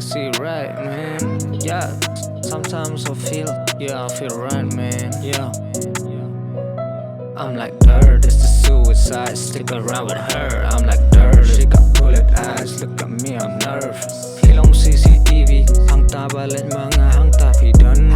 Khasi Raiot, man. Yeah, sometimes I feel right, man. Yeah, I'm like dirt, it's the suicide. Stick around with her. I'm like dirt, she got bullet eyes. Look at me, I'm nervous. Hilong CCTV, hang ta balik mga hang ta pidon,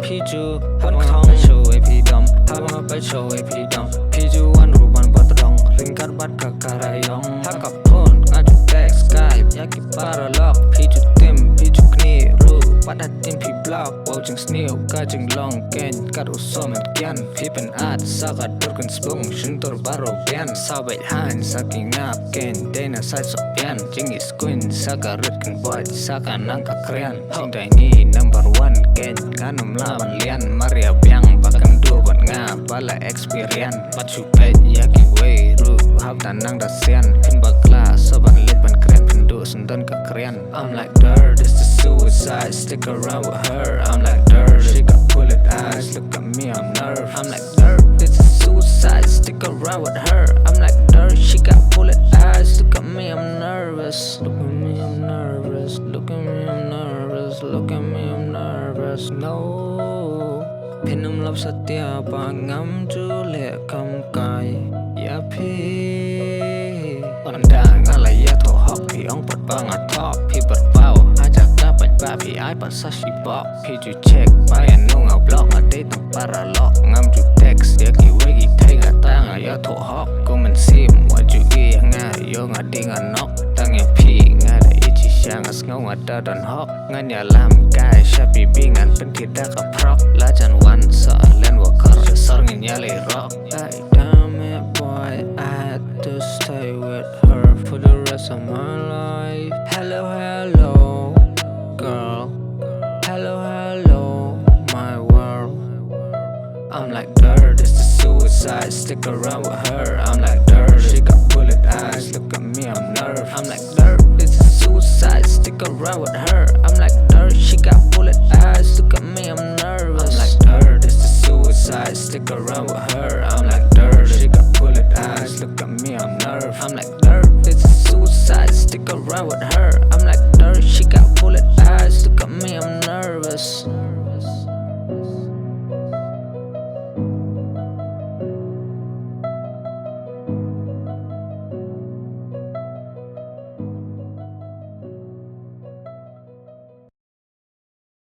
piju habang thong show e pidom, habang pa show e pidom, piju wan ruban batrong, ringkat bat kakarayong, hakap phone ngaju text Skype, yaki paralog, piju tim, piju kni ru, pada tim pi block, watching snew, kajing long ken, kat usom and kian, pipen at sagat durkan spung, shuntur baro bian, sabait han, saking ngap ken, dena sai sopian, jingis queen, saka rutkan boy, saka nangka krian, hingdai ni number 1 ken, kanum laban lian, Maria biang, bahkan dua buat ngap, bala experience, bacu pet, yaki way, ru, hab tanang dasian, pin bakla, soban lit ban keren, penduk sendon kekerian. I'm like dirt, it's the suicide, stick around with her. I'm like dirt, she got bullet eyes, look at me, I'm nervous. I'm like dirt, it's the suicide, stick around with her. I'm like dirt, she got bullet eyes, look at me, I'm nervous. Look at me, I'm nervous. Look at me, I'm nervous. Look at me, I'm nervous. No, pinum love satya pangam jule kam kai ya pi. Pandang alaya to hok pi ong pat bang a top pi pat pau ajak dapat ba pi ai pat sa shi bok pi ju check bayan nung a block a date tong para lock ngam ju text ya ki wegi thai ga tang a ya to hok ko men sim wa ju e nga yo nga ding a nok tang ya pi nga da ichi shang as ngau a da don hok ngan ya lam kai sha pi bi ngan pen ti da ka prok la jan wan sa len wa kar sar ngin ya le rock ai damn it boy I had to stay with her for the rest of my life. Hello, hello, girl. Hello, hello, my world. I'm like dirt, it's the suicide. Stick around with her. I'm like dirt, she got bullet eyes. Look at me, I'm nervous. I'm like dirt, it's the suicide. Stick around with her. I'm like dirt, she got bullet eyes. Look at me,